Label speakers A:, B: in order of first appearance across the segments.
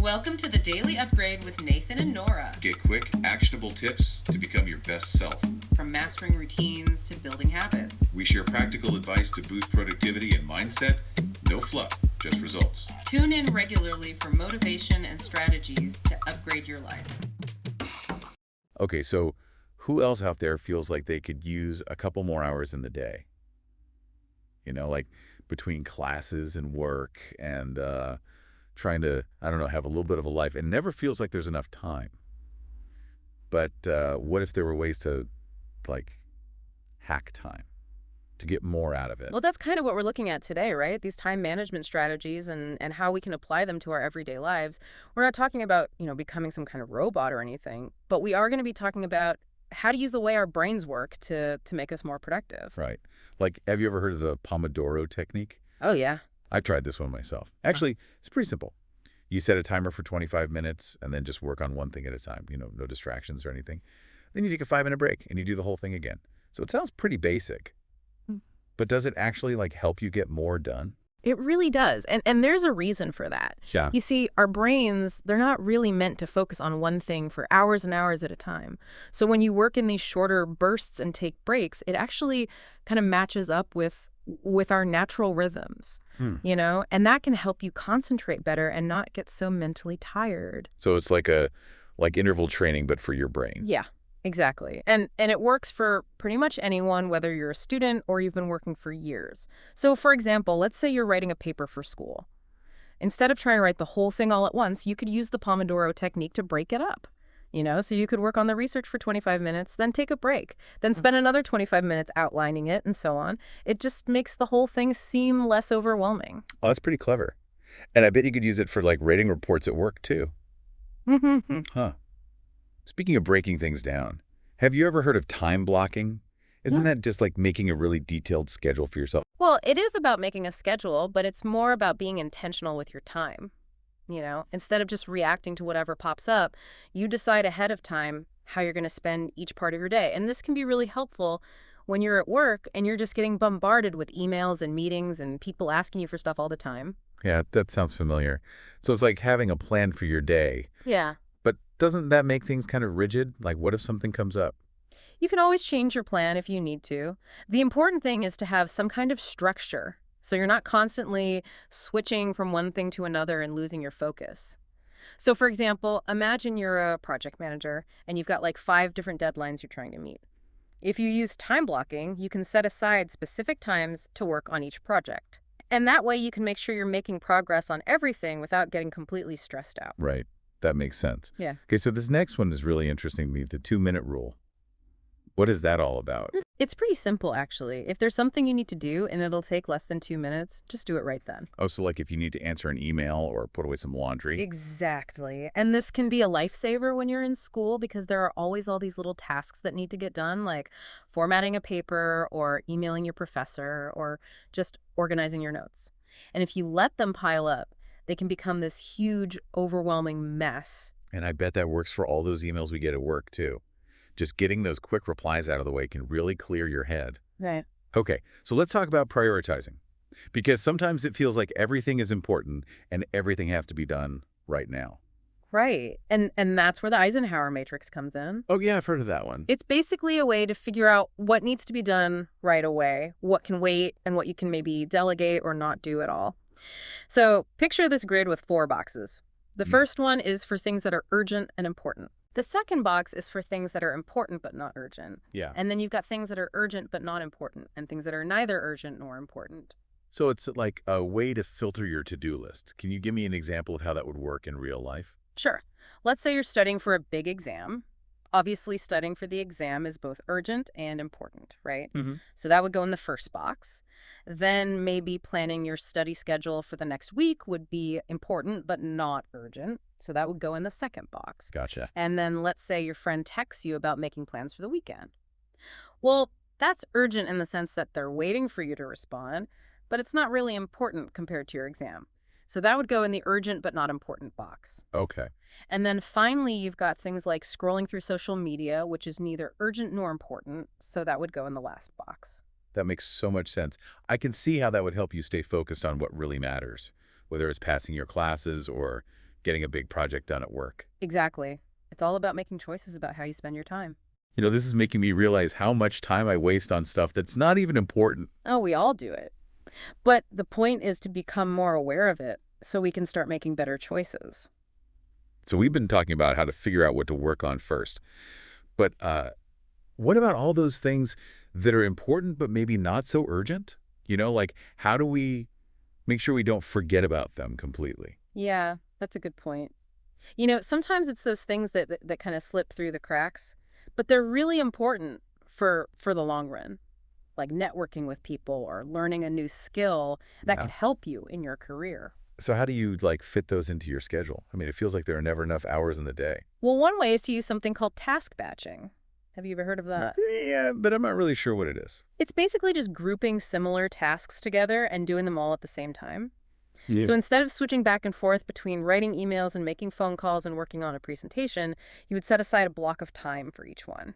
A: Welcome to the Daily Upgrade with Nathan and Nora.
B: Get quick, actionable tips to become your best self.
A: From mastering routines to building habits.
B: We share practical advice to boost productivity and mindset. No fluff, just results.
A: Tune in regularly for motivation and strategies to upgrade your life.
C: Okay, so who else out there feels like they could use a couple more hours in the day? Like between classes and work and trying to, I don't know, have a little bit of a life. It never feels like there's enough time. But what if there were ways to, hack time, to get more out of it?
D: Well, that's kind of what we're looking at today, right? These time management strategies and how we can apply them to our everyday lives. We're not talking about, becoming some kind of robot or anything, but we are going to be talking about how to use the way our brains work to make us more productive.
C: Right. Have you ever heard of the Pomodoro technique?
D: Oh, yeah.
C: I tried this one myself. Actually, it's pretty simple. You set a timer for 25 minutes and then just work on one thing at a time, no distractions or anything. Then you take a 5-minute break and you do the whole thing again. So it sounds pretty basic. But does it actually help you get more done?
D: It really does. And there's a reason for that.
C: Yeah.
D: You see, our brains, they're not really meant to focus on one thing for hours and hours at a time. So when you work in these shorter bursts and take breaks, it actually kind of matches up with our natural rhythms, and that can help you concentrate better and not get so mentally tired.
C: So it's like interval training, but for your brain.
D: Yeah. Exactly. And it works for pretty much anyone, whether you're a student or you've been working for years. So, for example, let's say you're writing a paper for school. Instead of trying to write the whole thing all at once, you could use the Pomodoro technique to break it up. So you could work on the research for 25 minutes, then take a break, then spend another 25 minutes outlining it, and so on. It just makes the whole thing seem less overwhelming.
C: Oh, that's pretty clever. And I bet you could use it for rating reports at work too. Huh. Speaking of breaking things down, have you ever heard of time blocking? Isn't that just making a really detailed schedule for yourself?
D: Well, it is about making a schedule, but it's more about being intentional with your time. Instead of just reacting to whatever pops up, you decide ahead of time how you're going to spend each part of your day. And this can be really helpful when you're at work and you're just getting bombarded with emails and meetings and people asking you for stuff all the time.
C: Yeah, that sounds familiar. So it's like having a plan for your day.
D: Yeah.
C: But doesn't that make things kind of rigid? What if something comes up?
D: You can always change your plan if you need to. The important thing is to have some kind of structure, so you're not constantly switching from one thing to another and losing your focus. So, for example, imagine you're a project manager and you've got 5 different deadlines you're trying to meet. If you use time blocking, you can set aside specific times to work on each project. And that way you can make sure you're making progress on everything without getting completely stressed out.
C: Right. That makes sense.
D: Yeah.
C: Okay, so this next one is really interesting to me, the 2-minute rule. What is that all about?
D: It's pretty simple, actually. If there's something you need to do and it'll take less than 2 minutes, just do it right then.
C: Oh, so if you need to answer an email or put away some laundry?
D: Exactly. And this can be a lifesaver when you're in school because there are always all these little tasks that need to get done, like formatting a paper or emailing your professor or just organizing your notes. And if you let them pile up, they can become this huge, overwhelming mess.
C: And I bet that works for all those emails we get at work, too. Just getting those quick replies out of the way can really clear your head.
D: Right.
C: Okay, so let's talk about prioritizing. Because sometimes it feels like everything is important and everything has to be done right now.
D: Right. And that's where the Eisenhower matrix comes in.
C: Oh, yeah, I've heard of that one.
D: It's basically a way to figure out what needs to be done right away, what can wait, and what you can maybe delegate or not do at all. So picture this grid with 4 boxes. The first one is for things that are urgent and important. The second box is for things that are important but not urgent.
C: Yeah.
D: And then you've got things that are urgent but not important and things that are neither urgent nor important.
C: So it's like a way to filter your to-do list. Can you give me an example of how that would work in real life?
D: Sure. Let's say you're studying for a big exam. Obviously, studying for the exam is both urgent and important, right? So that would go in the first box. Then maybe planning your study schedule for the next week would be important but not urgent. So that would go in the second box.
C: Gotcha.
D: And then let's say your friend texts you about making plans for the weekend. Well, that's urgent in the sense that they're waiting for you to respond, but it's not really important compared to your exam. So that would go in the urgent but not important box.
C: Okay.
D: And then finally, you've got things like scrolling through social media, which is neither urgent nor important. So that would go in the last box.
C: That makes so much sense. I can see how that would help you stay focused on what really matters, whether it's passing your classes or getting a big project done at work.
D: Exactly. It's all about making choices about how you spend your time.
C: This is making me realize how much time I waste on stuff that's not even important.
D: Oh, we all do it. But the point is to become more aware of it so we can start making better choices.
C: So we've been talking about how to figure out what to work on first. But what about all those things that are important but maybe not so urgent? Like how do we make sure we don't forget about them completely?
D: Yeah, that's a good point. Sometimes it's those things that kind of slip through the cracks, but they're really important for the long run, like networking with people or learning a new skill that
C: Yeah.
D: could help you in your career.
C: So how do you fit those into your schedule? I mean, it feels like there are never enough hours in the day.
D: Well, one way is to use something called task batching. Have you ever heard of that?
C: Yeah, but I'm not really sure what it is.
D: It's basically just grouping similar tasks together and doing them all at the same time.
C: Yeah.
D: So instead of switching back and forth between writing emails and making phone calls and working on a presentation, you would set aside a block of time for each one.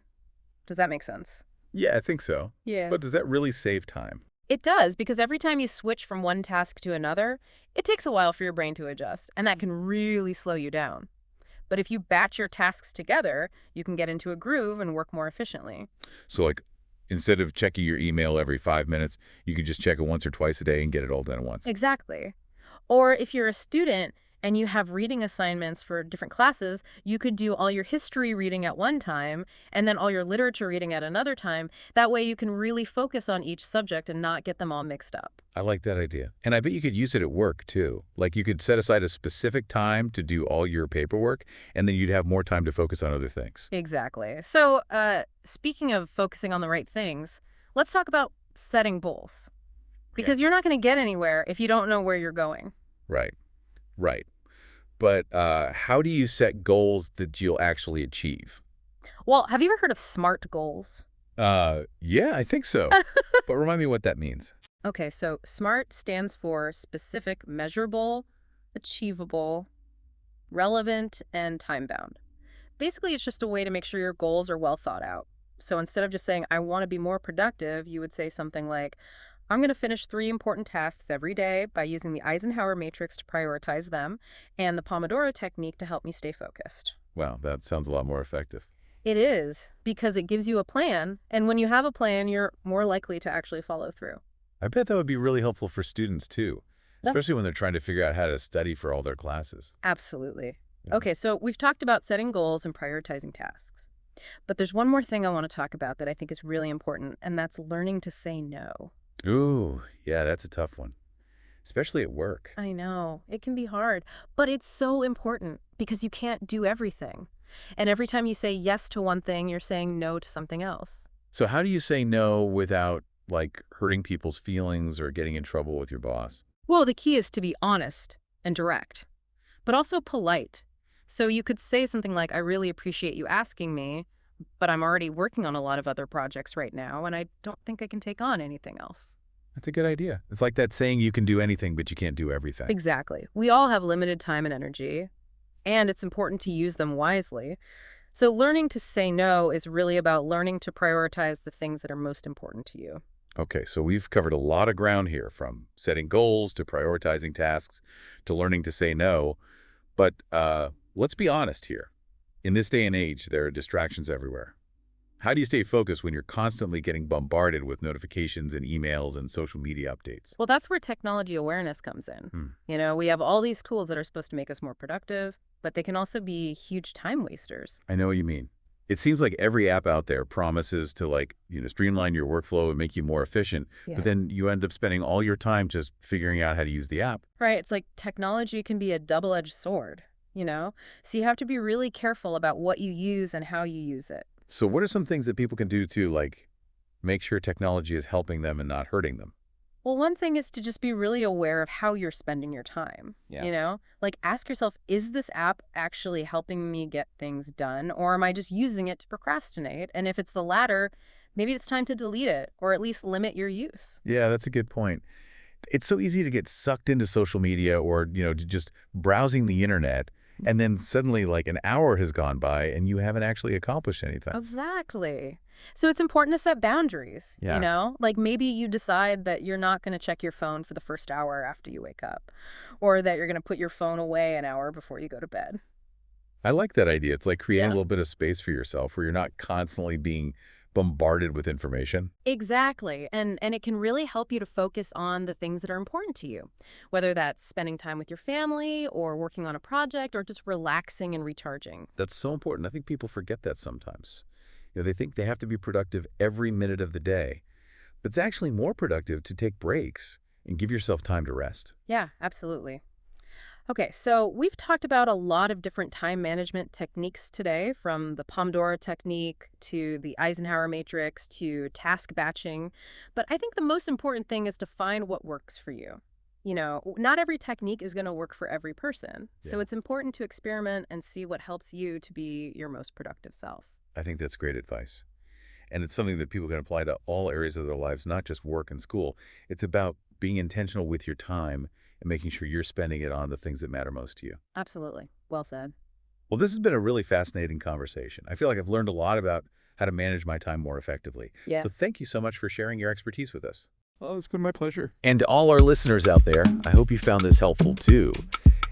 D: Does that make sense?
C: Yeah, I think so.
D: Yeah.
C: But does that really save time?
D: It does, because every time you switch from one task to another, it takes a while for your brain to adjust, and that can really slow you down. But if you batch your tasks together, you can get into a groove and work more efficiently.
C: So instead of checking your email every 5 minutes, you could just check it once or twice a day and get it all done at once.
D: Exactly. Or if you're a student and you have reading assignments for different classes, you could do all your history reading at one time and then all your literature reading at another time. That way you can really focus on each subject and not get them all mixed up.
C: I like that idea. And I bet you could use it at work, too. Like you could set aside a specific time to do all your paperwork, and then you'd have more time to focus on other things.
D: Exactly. So speaking of focusing on the right things, let's talk about setting goals. Because you're not going to get anywhere if you don't know where you're going.
C: Right. Right. But how do you set goals that you'll actually achieve?
D: Well, have you ever heard of SMART goals?
C: Yeah, I think so. But remind me what that means.
D: Okay, so SMART stands for specific, measurable, achievable, relevant, and time-bound. Basically, it's just a way to make sure your goals are well thought out. So instead of just saying, I want to be more productive, you would say something like, I'm going to finish 3 important tasks every day by using the Eisenhower matrix to prioritize them and the Pomodoro technique to help me stay focused.
C: Wow, that sounds a lot more effective.
D: It is, because it gives you a plan, and when you have a plan, you're more likely to actually follow through.
C: I bet that would be really helpful for students, too,
D: Yeah.
C: especially when they're trying to figure out how to study for all their classes.
D: Absolutely.
C: Yeah.
D: Okay, so we've talked about setting goals and prioritizing tasks. But there's one more thing I want to talk about that I think is really important, and that's learning to say no.
C: Ooh, yeah, that's a tough one, especially at work.
D: I know, it can be hard, but it's so important because you can't do everything. And every time you say yes to one thing, you're saying no to something else.
C: So how do you say no without, hurting people's feelings or getting in trouble with your boss?
D: Well, the key is to be honest and direct, but also polite. So you could say something like, I really appreciate you asking me, but I'm already working on a lot of other projects right now, and I don't think I can take on anything else.
C: That's a good idea. It's like that saying you can do anything, but you can't do everything.
D: Exactly. We all have limited time and energy, and it's important to use them wisely. So learning to say no is really about learning to prioritize the things that are most important to you.
C: Okay, so we've covered a lot of ground here, from setting goals to prioritizing tasks to learning to say no. But let's be honest here. In this day and age, there are distractions everywhere. How do you stay focused when you're constantly getting bombarded with notifications and emails and social media updates?
D: Well, that's where technology awareness comes in. We have all these tools that are supposed to make us more productive, but they can also be huge time wasters.
C: I know what you mean. It seems like every app out there promises to streamline your workflow and make you more efficient, but then you end up spending all your time just figuring out how to use the app.
D: Right. It's like technology can be a double-edged sword, So you have to be really careful about what you use and how you use it.
C: So what are some things that people can do to make sure technology is helping them and not hurting them?
D: Well, one thing is to just be really aware of how you're spending your time. Ask yourself, is this app actually helping me get things done, or am I just using it to procrastinate? And if it's the latter, maybe it's time to delete it or at least limit your use.
C: Yeah, that's a good point. It's so easy to get sucked into social media or, to just browsing the internet And then suddenly like an hour has gone by and you haven't actually accomplished anything.
D: Exactly. So it's important to set boundaries,
C: Yeah.
D: you know? Like maybe you decide that you're not going to check your phone for the first hour after you wake up, or that you're going to put your phone away an hour before you go to bed.
C: I like that idea. It's like creating a
D: Yeah.
C: little bit of space for yourself where you're not constantly being bombarded with information.
D: Exactly. And it can really help you to focus on the things that are important to you, whether that's spending time with your family or working on a project or just relaxing and recharging.
C: That's so important. I think people forget that sometimes. They think they have to be productive every minute of the day, but it's actually more productive to take breaks and give yourself time to rest.
D: Yeah, absolutely. Okay, so we've talked about a lot of different time management techniques today, from the Pomodoro technique to the Eisenhower matrix to task batching. But I think the most important thing is to find what works for you. Not every technique is going to work for every person. So
C: Yeah.
D: it's important to experiment and see what helps you to be your most productive self.
C: I think that's great advice. And it's something that people can apply to all areas of their lives, not just work and school. It's about being intentional with your time and making sure you're spending it on the things that matter most to you.
D: Absolutely. Well said.
C: Well, this has been a really fascinating conversation. I feel like I've learned a lot about how to manage my time more effectively.
D: Yeah.
C: So thank you so much for sharing your expertise with us.
B: Oh, it's been my pleasure.
C: And to all our listeners out there, I hope you found this helpful too.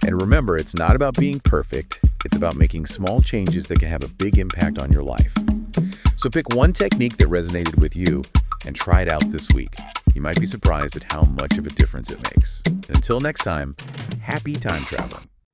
C: And remember, it's not about being perfect. It's about making small changes that can have a big impact on your life. So pick one technique that resonated with you and try it out this week. You might be surprised at how much of a difference it makes. And until next time, happy time traveling.